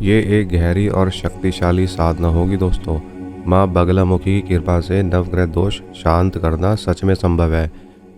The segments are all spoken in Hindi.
ये एक गहरी और शक्तिशाली साधना होगी दोस्तों। माँ बगलामुखी की कृपा से नवग्रह दोष शांत करना सच में संभव है,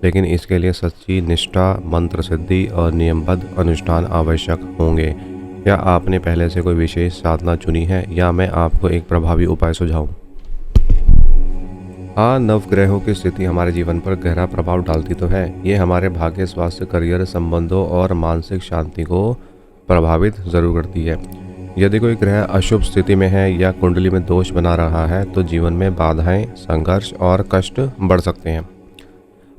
लेकिन इसके लिए सच्ची निष्ठा, मंत्र सिद्धि और नियमबद्ध अनुष्ठान आवश्यक होंगे। क्या आपने पहले से कोई विशेष साधना चुनी है या मैं आपको एक प्रभावी उपाय सुझाऊं? हाँ, नवग्रहों की स्थिति हमारे जीवन पर गहरा प्रभाव डालती तो है। ये हमारे भाग्य, स्वास्थ्य, करियर, संबंधों और मानसिक शांति को प्रभावित जरूर करती है। यदि कोई ग्रह अशुभ स्थिति में है या कुंडली में दोष बना रहा है तो जीवन में बाधाएं, संघर्ष और कष्ट बढ़ सकते हैं।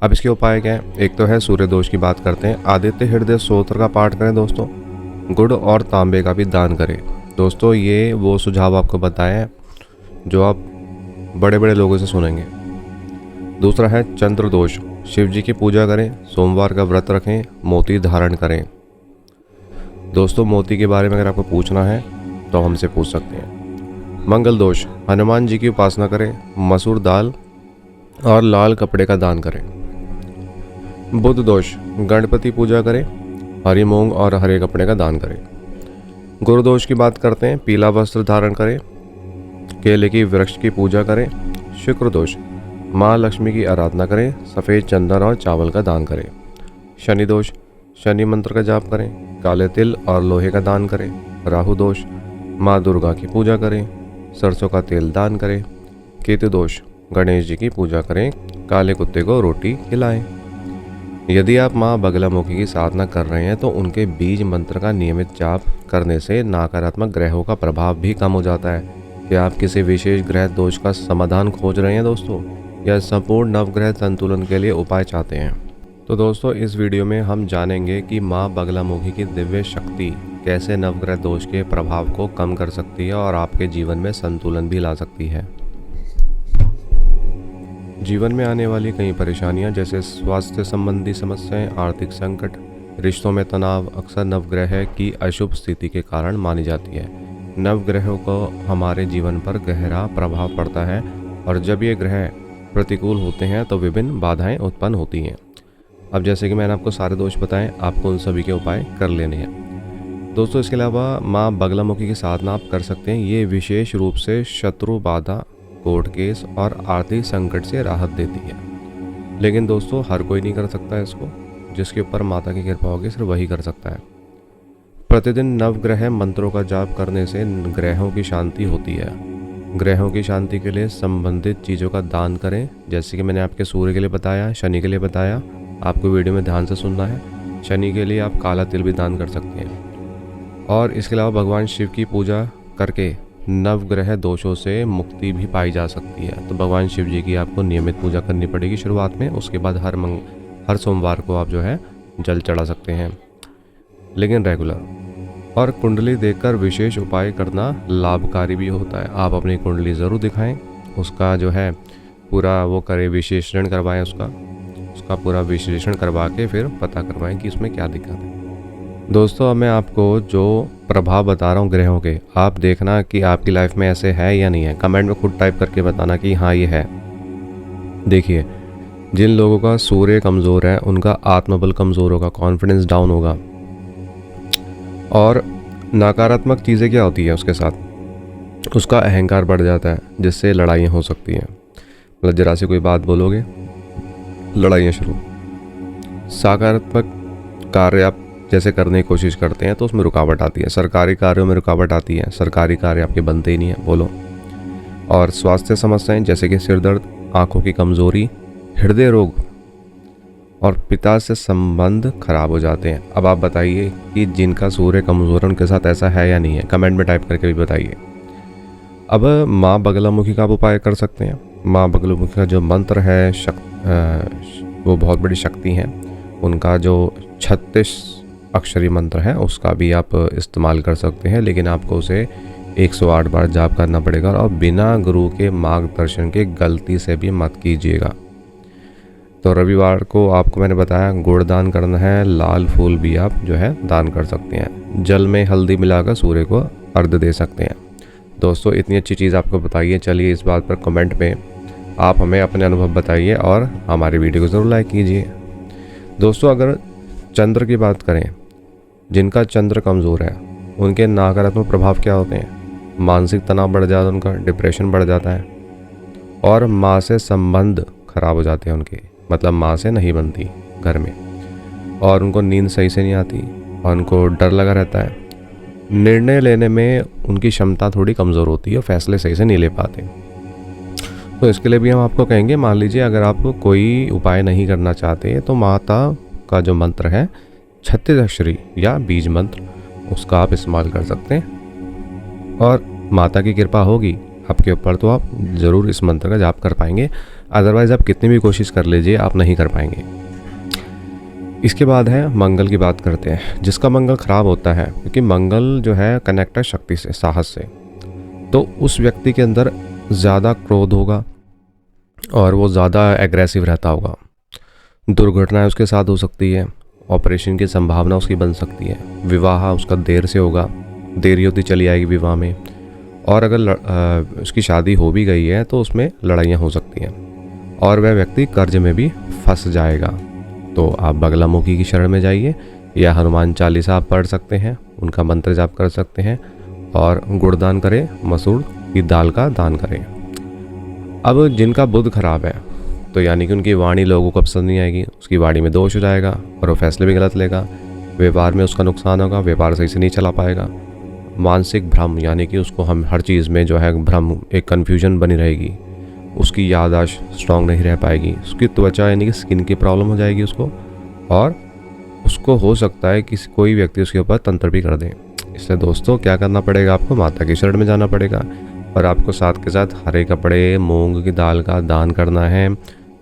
अब इसके उपाय क्या है? एक तो है सूर्य दोष की बात करते हैं। आदित्य हृदय स्तोत्र का पाठ करें दोस्तों। गुड़ और तांबे का भी दान करें। दोस्तों, ये वो सुझाव आपको बताएं जो आप बड़े बड़े लोगों से सुनेंगे। दूसरा है चंद्र दोष। शिव जी की पूजा करें, सोमवार का व्रत रखें, मोती धारण करें। दोस्तों, मोती के बारे में अगर आपको पूछना है तो हमसे पूछ सकते हैं। मंगल दोष। हनुमान जी की उपासना करें, मसूर दाल और लाल कपड़े का दान करें। बुध दोष। गणपति पूजा करें, हरी मूंग और हरे कपड़े का दान करें। गुरु दोष की बात करते हैं। पीला वस्त्र धारण करें, केले की वृक्ष की पूजा करें। शुक्र दोष। माँ लक्ष्मी की आराधना करें, सफ़ेद चंदन और चावल का दान करें। शनि दोष। शनि मंत्र का जाप करें, काले तिल और लोहे का दान करें। राहु दोष। माँ दुर्गा की पूजा करें, सरसों का तेल दान करें। केतु दोष। गणेश जी की पूजा करें, काले कुत्ते को रोटी खिलाएं। यदि आप माँ बगलामुखी की साधना कर रहे हैं तो उनके बीज मंत्र का नियमित जाप करने से नकारात्मक ग्रहों का प्रभाव भी कम हो जाता है। क्या आप किसी विशेष ग्रह दोष का समाधान खोज रहे हैं दोस्तों, या संपूर्ण नवग्रह संतुलन के लिए उपाय चाहते हैं? तो दोस्तों, इस वीडियो में हम जानेंगे कि माँ बगलामुखी की दिव्य शक्ति कैसे नवग्रह दोष के प्रभाव को कम कर सकती है और आपके जीवन में संतुलन भी ला सकती है। जीवन में आने वाली कई परेशानियां जैसे स्वास्थ्य संबंधी समस्याएं, आर्थिक संकट, रिश्तों में तनाव अक्सर नवग्रह की अशुभ स्थिति के कारण मानी जाती है। नवग्रहों को हमारे जीवन पर गहरा प्रभाव पड़ता है और जब ये ग्रह प्रतिकूल होते हैं तो विभिन्न बाधाएं उत्पन्न होती हैं। अब जैसे कि मैंने आपको सारे दोष बताए, आपको उन सभी के उपाय कर लेने हैं। दोस्तों, इसके अलावा माँ बगलामुखी की साधना आप कर सकते हैं। ये विशेष रूप से शत्रु बाधा, कोर्ट केस और आर्थिक संकट से राहत देती है। लेकिन दोस्तों, हर कोई नहीं कर सकता है इसको। जिसके ऊपर माता की कृपा होगी सिर्फ वही कर सकता है। प्रतिदिन नवग्रह मंत्रों का जाप करने से ग्रहों की शांति होती है। ग्रहों की शांति के लिए संबंधित चीज़ों का दान करें। जैसे कि मैंने आपके सूर्य के लिए बताया, शनि के लिए बताया, आपको वीडियो में ध्यान से सुनना है। शनि के लिए आप काला तिल भी दान कर सकते हैं। और इसके अलावा भगवान शिव की पूजा करके नवग्रह दोषों से मुक्ति भी पाई जा सकती है। तो भगवान शिव जी की आपको नियमित पूजा करनी पड़ेगी शुरुआत में। उसके बाद हर सोमवार को आप जो है जल चढ़ा सकते हैं, लेकिन रेगुलर। और कुंडली देखकर विशेष उपाय करना लाभकारी भी होता है। आप अपनी कुंडली ज़रूर दिखाएं, उसका जो है पूरा वो करें, विश्लेषण करवाएं, उसका पूरा विश्लेषण करवा के फिर पता करवाएं कि उसमें क्या दिक्कत है। दोस्तों, अब मैं आपको जो प्रभाव बता रहा हूँ ग्रहों के, आप देखना कि आपकी लाइफ में ऐसे है या नहीं है। कमेंट में खुद टाइप करके बताना कि हाँ ये है। देखिए, जिन लोगों का सूर्य कमज़ोर है उनका आत्मबल कमज़ोर होगा, कॉन्फिडेंस डाउन होगा। और नकारात्मक चीज़ें क्या होती है उसके साथ, उसका अहंकार बढ़ जाता है, जिससे लड़ाइयाँ हो सकती हैं। मतलब जरा से कोई बात बोलोगे, लड़ाइयाँ शुरू। सकारात्मक कार्य आप जैसे करने की कोशिश करते हैं तो उसमें रुकावट आती है। सरकारी कार्यों में रुकावट आती है, सरकारी कार्य आपके बनते ही नहीं है, बोलो। और स्वास्थ्य समस्याएं जैसे कि सिर दर्द, आँखों की कमज़ोरी, हृदय रोग और पिता से संबंध खराब हो जाते हैं। अब आप बताइए कि जिनका सूर्य कमज़ोर है उनके साथ ऐसा है या नहीं है। कमेंट में टाइप करके भी बताइए। अब माँ बगलामुखी का आप उपाय कर सकते हैं। माँ बगलामुखी का जो मंत्र है वो बहुत बड़ी शक्ति है। उनका जो 36 अक्षरी मंत्र है उसका भी आप इस्तेमाल कर सकते हैं, लेकिन आपको उसे 108 बार जाप करना पड़ेगा और बिना गुरु के मार्गदर्शन के गलती से भी मत कीजिएगा। तो रविवार को आपको मैंने बताया गुड़ दान करना है, लाल फूल भी आप जो है दान कर सकते हैं। जल में हल्दी मिलाकर सूर्य को अर्घ्य दे सकते हैं। दोस्तों, इतनी अच्छी चीज़ आपको बताइए। चलिए, इस बात पर कमेंट में आप हमें अपने अनुभव बताइए और हमारी वीडियो को ज़रूर लाइक कीजिए। दोस्तों, अगर चंद्र की बात करें, जिनका चंद्र कमज़ोर है उनके नकारात्मक प्रभाव क्या होते हैं? मानसिक तनाव बढ़ जाता है उनका, डिप्रेशन बढ़ जाता है, और माँ से संबंध खराब हो जाते हैं उनके, मतलब माँ से नहीं बनती घर में, और उनको नींद सही से नहीं आती, और उनको डर लगा रहता है। निर्णय लेने में उनकी क्षमता थोड़ी कमज़ोर होती है और फैसले सही से नहीं ले पाते। तो इसके लिए भी हम आपको कहेंगे, मान लीजिए अगर आप कोई उपाय नहीं करना चाहते तो माता का जो मंत्र है 36 अक्षरी या बीज मंत्र, उसका आप इस्तेमाल कर सकते हैं, और माता की कृपा होगी आपके ऊपर तो आप ज़रूर इस मंत्र का जाप कर पाएंगे। अदरवाइज़ आप कितनी भी कोशिश कर लीजिए, आप नहीं कर पाएंगे। इसके बाद है मंगल की बात करते हैं। जिसका मंगल खराब होता है, क्योंकि मंगल जो है कनेक्ट है शक्ति से, साहस से, तो उस व्यक्ति के अंदर ज़्यादा क्रोध होगा और वो ज़्यादा एग्रेसिव रहता होगा। दुर्घटनाएं उसके साथ हो सकती है, ऑपरेशन की संभावना उसकी बन सकती है, विवाह उसका देर से होगा, देरी होती चली आएगी विवाह में, और अगर उसकी शादी हो भी गई है तो उसमें लड़ाइयाँ हो सकती हैं, और वह व्यक्ति कर्ज में भी फंस जाएगा। तो आप बगलामुखी की शरण में जाइए, या हनुमान चालीसा आप पढ़ सकते हैं, उनका मंत्र जाप कर सकते हैं, और गुड़दान करें, मसूर की दाल का दान करें। अब जिनका बुध खराब है, तो यानी कि उनकी वाणी लोगों को पसंद नहीं आएगी, उसकी वाणी में दोष हो जाएगा और वो फैसले भी गलत लेगा, व्यापार में उसका नुकसान होगा, व्यापार सही से नहीं चला पाएगा। मानसिक भ्रम, यानी कि उसको हम हर चीज़ में जो है भ्रम, एक कन्फ्यूजन बनी रहेगी, उसकी याददाश्त स्ट्रांग नहीं रह पाएगी, उसकी त्वचा यानी कि स्किन की प्रॉब्लम हो जाएगी उसको, और उसको हो सकता है कि कोई व्यक्ति उसके ऊपर तंत्र भी कर दे। इसलिए दोस्तों क्या करना पड़ेगा, आपको माता की शरण में जाना पड़ेगा, और आपको साथ के साथ हरे कपड़े, मूंग की दाल का दान करना है।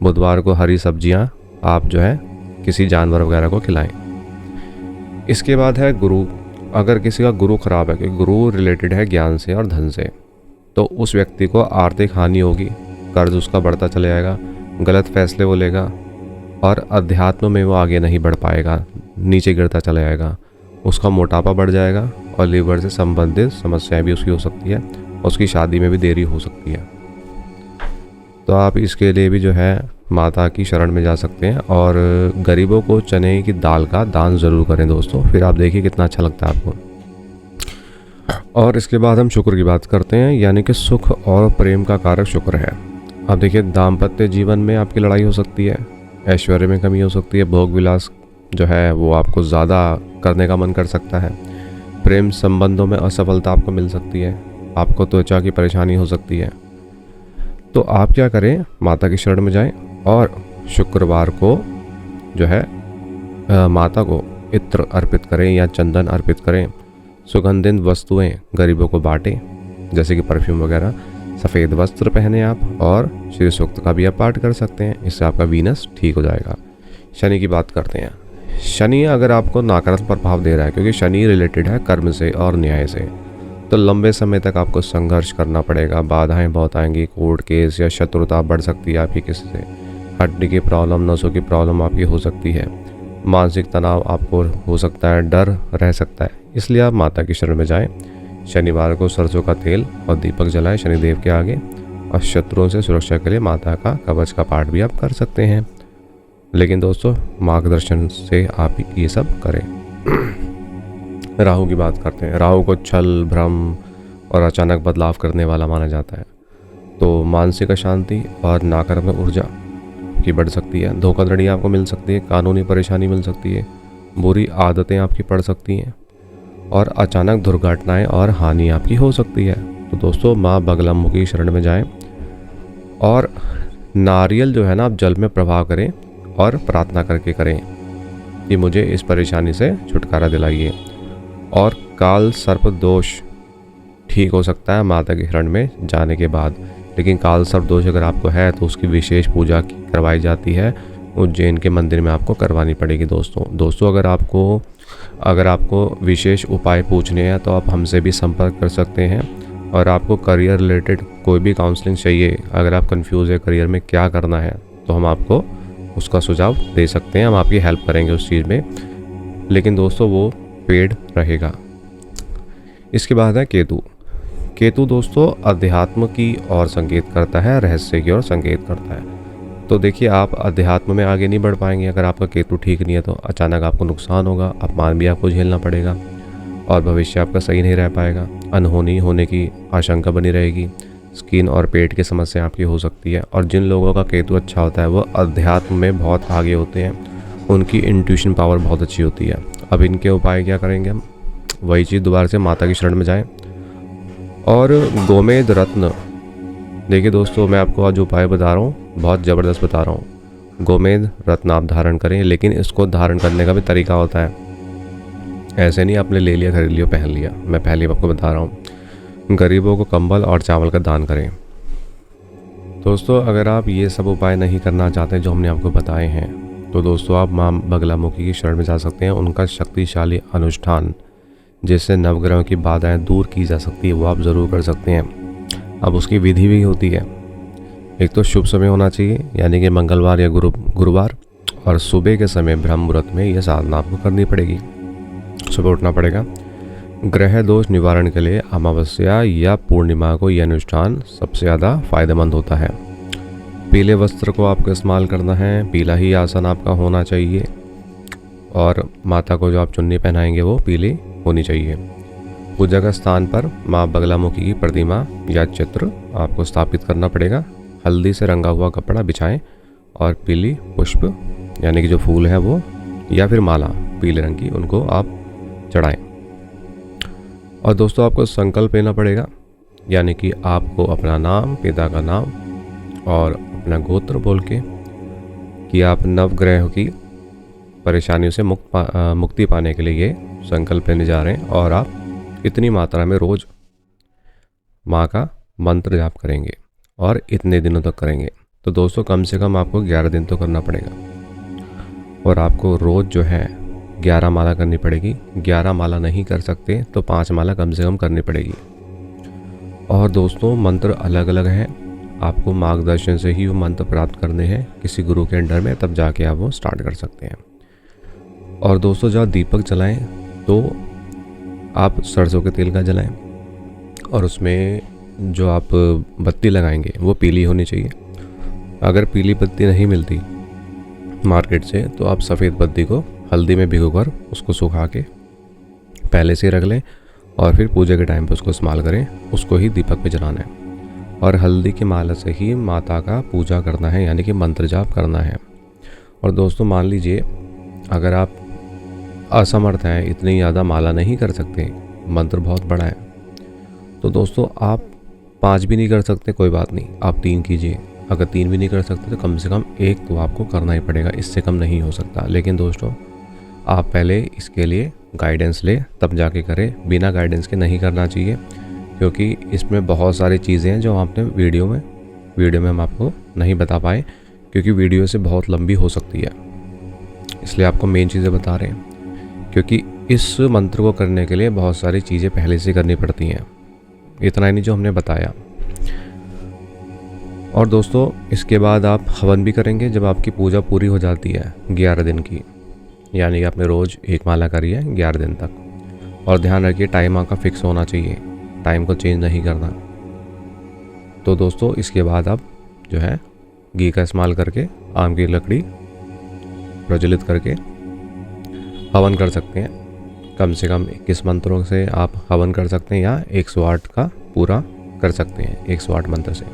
बुधवार को हरी सब्जियां आप जो है किसी जानवर वगैरह को खिलाएं। इसके बाद है गुरु। अगर किसी का गुरु खराब है, क्योंकि गुरु रिलेटेड है ज्ञान से और धन से, तो उस व्यक्ति को आर्थिक हानि होगी, कर्ज उसका बढ़ता चले जाएगा, गलत फैसले वो लेगा, और अध्यात्म में वो आगे नहीं बढ़ पाएगा, नीचे गिरता चला जाएगा, उसका मोटापा बढ़ जाएगा, और लीवर से संबंधित समस्याएं भी उसकी हो सकती है, और उसकी शादी में भी देरी हो सकती है। तो आप इसके लिए भी जो है माता की शरण में जा सकते हैं, और गरीबों को चने की दाल का दान ज़रूर करें दोस्तों, फिर आप देखिए कितना अच्छा लगता है आपको। और इसके बाद हम शुक्र की बात करते हैं, यानी कि सुख और प्रेम का कारक शुक्र है। अब देखिए, दाम्पत्य जीवन में आपकी लड़ाई हो सकती है, ऐश्वर्य में कमी हो सकती है, भोग विलास जो है वो आपको ज़्यादा करने का मन कर सकता है, प्रेम संबंधों में असफलता आपको मिल सकती है, आपको त्वचा की परेशानी हो सकती है। तो आप क्या करें, माता की शरण में जाएं, और शुक्रवार को जो है माता को इत्र अर्पित करें या चंदन अर्पित करें, सुगंधित वस्तुएं गरीबों को बांटें, जैसे कि परफ्यूम वगैरह, सफ़ेद वस्त्र पहने आप, और श्री सूक्त का भी आप पाठ कर सकते हैं, इससे आपका वीनस ठीक हो जाएगा। शनि की बात करते हैं। शनि अगर आपको नकारात्मक प्रभाव दे रहा है, क्योंकि शनि रिलेटेड है कर्म से और न्याय से, तो लंबे समय तक आपको संघर्ष करना पड़ेगा, बाधाएं बहुत आएंगी, कोर्ट केस या शत्रुता बढ़ सकती है आपकी किसी से, हड्डी की प्रॉब्लम, नसों की प्रॉब्लम आपकी हो सकती है, मानसिक तनाव आपको हो सकता है, डर रह सकता है। इसलिए आप माता की शरण में जाएं। शनिवार को सरसों का तेल और दीपक जलाएं शनिदेव के आगे, और शत्रुओं से सुरक्षा के लिए माता का कवच का पाठ भी आप कर सकते हैं। लेकिन दोस्तों मार्गदर्शन से आप ये सब करें। राहु की बात करते हैं। राहु को छल, भ्रम और अचानक बदलाव करने वाला माना जाता है, तो मानसिक अशांति और नकारात्मक ऊर्जा की बढ़ सकती है, धोखाधड़ी आपको मिल सकती है, कानूनी परेशानी मिल सकती है, बुरी आदतें आपकी पड़ सकती हैं, और अचानक दुर्घटनाएं और हानि आपकी हो सकती है। तो दोस्तों माँ बगलामुखी शरण में जाएं, और नारियल जो है ना आप जल में प्रवाह करें और प्रार्थना करके करें कि मुझे इस परेशानी से छुटकारा दिलाइए। और काल सर्प दोष ठीक हो सकता है माता की शरण में जाने के बाद, लेकिन काल सर्प दोष अगर आपको है तो उसकी विशेष पूजा करवाई जाती है, उज्जैन के मंदिर में आपको करवानी पड़ेगी। दोस्तों अगर आपको विशेष उपाय पूछने हैं तो आप हमसे भी संपर्क कर सकते हैं, और आपको करियर रिलेटेड कोई भी काउंसलिंग चाहिए, अगर आप कंफ्यूज है करियर में क्या करना है, तो हम आपको उसका सुझाव दे सकते हैं, हम आपकी हेल्प करेंगे उस चीज़ में, लेकिन दोस्तों वो पेड रहेगा। इसके बाद है केतु। केतु दोस्तों अध्यात्म की ओर संकेत करता है, रहस्य की ओर संकेत करता है। तो देखिए आप अध्यात्म में आगे नहीं बढ़ पाएंगे अगर आपका केतु ठीक नहीं है, तो अचानक आपको नुकसान होगा, अपमान भी आपको झेलना पड़ेगा, और भविष्य आपका सही नहीं रह पाएगा। अनहोनी होने की आशंका बनी रहेगी। स्किन और पेट की समस्या आपकी हो सकती है। और जिन लोगों का केतु अच्छा होता है वो अध्यात्म में बहुत आगे होते हैं, उनकी इंट्यूशन पावर बहुत अच्छी होती है। अब इनके उपाय क्या करेंगे हम? वही चीज़ दोबारा से माता की शरण में जाएं और गोमेद रत्न, देखिए दोस्तों मैं आपको आज उपाय बता रहा हूँ, बहुत ज़बरदस्त बता रहा हूँ। गोमेद रत्न आप धारण करें, लेकिन इसको धारण करने का भी तरीका होता है। ऐसे नहीं आपने ले लिया, खरीद लिया, पहन लिया। मैं पहले आपको बता रहा हूँ, गरीबों को कंबल और चावल का दान करें। दोस्तों अगर आप ये सब उपाय नहीं करना चाहते जो हमने आपको बताए हैं, तो दोस्तों आप माँ बगलामुखी की शरण में जा सकते हैं। उनका शक्तिशाली अनुष्ठान जिससे नवग्रहों की बाधाएं दूर की जा सकती है वो आप ज़रूर कर सकते हैं। अब उसकी विधि भी होती है। एक तो शुभ समय होना चाहिए, यानी कि मंगलवार या गुरुवार, और सुबह के समय ब्रह्म मुहूर्त में यह साधना आपको करनी पड़ेगी। सुबह उठना पड़ेगा। ग्रह दोष निवारण के लिए अमावस्या या पूर्णिमा को यह अनुष्ठान सबसे ज़्यादा फायदेमंद होता है। पीले वस्त्र को आपको इस्तेमाल करना है, पीला ही आसन आपका होना चाहिए, और माता को जो आप चुन्नी पहनाएंगे वो पीली होनी चाहिए। पूजा का स्थान पर माँ बगलामुखी की प्रतिमा या चित्र आपको स्थापित करना पड़ेगा। हल्दी से रंगा हुआ कपड़ा बिछाएं और पीली पुष्प यानी कि जो फूल है वो या फिर माला पीले रंग की उनको आप चढ़ाएं। और दोस्तों आपको संकल्प लेना पड़ेगा, यानी कि आपको अपना नाम, पिता का नाम और अपना गोत्र बोल के कि आप नवग्रह की परेशानियों से मुक्ति पाने के लिए ये संकल्प लेने जा रहे हैं। और आप इतनी मात्रा में रोज़ माँ का मंत्र जाप करेंगे और इतने दिनों तक करेंगे। तो दोस्तों कम से कम आपको 11 दिन तो करना पड़ेगा। और आपको रोज़ जो है 11 माला करनी पड़ेगी। 11 माला नहीं कर सकते तो 5 माला कम से कम करनी पड़ेगी। और दोस्तों मंत्र अलग अलग हैं, आपको मार्गदर्शन से ही वो मंत्र प्राप्त करने हैं किसी गुरु के अंडर में, तब जाके आप वो स्टार्ट कर सकते हैं। और दोस्तों जब दीपक जलाएं तो आप सरसों के तेल का जलाएं, और उसमें जो आप बत्ती लगाएंगे वो पीली होनी चाहिए। अगर पीली बत्ती नहीं मिलती मार्केट से तो आप सफ़ेद बत्ती को हल्दी में भिगोकर उसको सुखा के पहले से रख लें, और फिर पूजा के टाइम पे उसको इस्तेमाल करें। उसको ही दीपक पे जलाना है और हल्दी की माला से ही माता का पूजा करना है, यानी कि मंत्र जाप करना है। और दोस्तों मान लीजिए अगर आप असमर्थ हैं, इतनी ज़्यादा माला नहीं कर सकते, मंत्र बहुत बड़ा है, तो दोस्तों आप 5 भी नहीं कर सकते, कोई बात नहीं, आप 3 कीजिए। अगर 3 भी नहीं कर सकते तो कम से कम 1 तो आपको करना ही पड़ेगा, इससे कम नहीं हो सकता। लेकिन दोस्तों आप पहले इसके लिए गाइडेंस ले तब जाके करें, बिना गाइडेंस के नहीं करना चाहिए, क्योंकि इसमें बहुत सारी चीज़ें हैं जो आपने वीडियो में हम आपको नहीं बता पाए, क्योंकि वीडियो से बहुत लंबी हो सकती है, इसलिए आपको मेन चीज़ें बता रहे हैं। क्योंकि इस मंत्र को करने के लिए बहुत सारी चीज़ें पहले से करनी पड़ती हैं, इतना ही नहीं जो हमने बताया। और दोस्तों इसके बाद आप हवन भी करेंगे जब आपकी पूजा पूरी हो जाती है 11 दिन की, यानी कि आपने रोज़ 1 माला करी है 11 दिन तक। और ध्यान रखिए टाइम आपका फिक्स होना चाहिए, टाइम को चेंज नहीं करना। तो दोस्तों इसके बाद आप जो है घी का इस्तेमाल करके आम की लकड़ी प्रज्वलित करके हवन कर सकते हैं। कम से कम 21 मंत्रों से आप हवन कर सकते हैं, या 108 का पूरा कर सकते हैं 108 मंत्र से।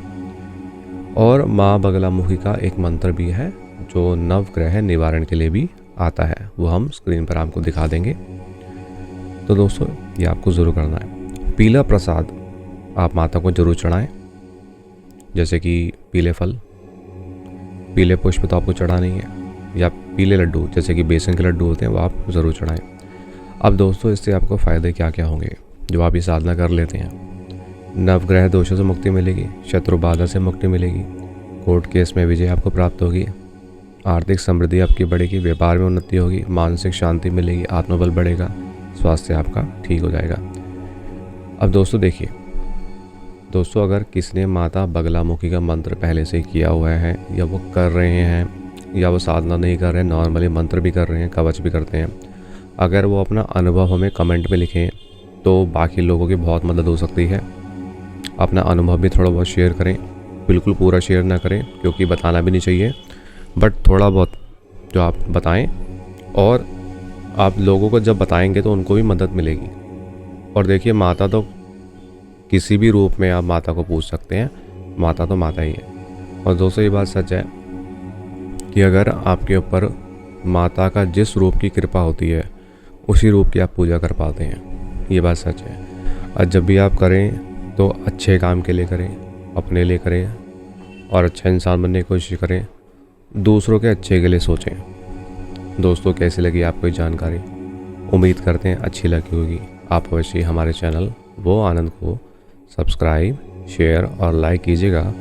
और माँ बगलामुखी का एक मंत्र भी है जो नवग्रह निवारण के लिए भी आता है, वो हम स्क्रीन पर आपको दिखा देंगे। तो दोस्तों ये आपको ज़रूर करना है। पीला प्रसाद आप माता को जरूर चढ़ाएं, जैसे कि पीले फल, पीले पुष्प तो आपको चढ़ाना ही है, या पीले लड्डू जैसे कि बेसन के लड्डू होते हैं वो आप ज़रूर चढ़ाएं। अब दोस्तों इससे आपको फ़ायदे क्या क्या होंगे जब आप ये साधना कर लेते हैं? नवग्रह दोषों से मुक्ति मिलेगी, शत्रु बाधा से मुक्ति मिलेगी, कोर्ट केस में विजय आपको प्राप्त होगी, आर्थिक समृद्धि आपकी बढ़ेगी, व्यापार में उन्नति होगी, मानसिक शांति मिलेगी, आत्मबल बढ़ेगा, स्वास्थ्य आपका ठीक हो जाएगा। अब दोस्तों देखिए, दोस्तों अगर किसी ने माता बगलामुखी का मंत्र पहले से किया हुआ है, या वो कर रहे हैं, या वो साधना नहीं कर रहे हैं, नॉर्मली मंत्र भी कर रहे हैं, कवच भी करते हैं, अगर वो अपना अनुभव हमें कमेंट में लिखें तो बाकी लोगों की बहुत मदद हो सकती है। अपना अनुभव भी थोड़ा बहुत शेयर करें, बिल्कुल पूरा शेयर ना करें क्योंकि बताना भी नहीं चाहिए, बट थोड़ा बहुत जो आप बताएं, और आप लोगों को जब बताएंगे तो उनको भी मदद मिलेगी। और देखिए, माता तो किसी भी रूप में आप माता को पूज सकते हैं, माता तो माता ही है। और दोस्तों, ये बात सच है कि अगर आपके ऊपर माता का जिस रूप की कृपा होती है उसी रूप की आप पूजा कर पाते हैं, ये बात सच है। और जब भी आप करें तो अच्छे काम के लिए करें, अपने लिए करें और अच्छा इंसान बनने की कोशिश करें, दूसरों के अच्छे के लिए सोचें। दोस्तों, कैसी लगी आपको ये जानकारी? उम्मीद करते हैं अच्छी लगी होगी। आप अवश्य हमारे चैनल वो आनंद को सब्सक्राइब, शेयर और लाइक कीजिएगा।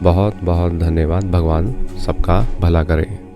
बहुत बहुत धन्यवाद। भगवान सबका भला करे।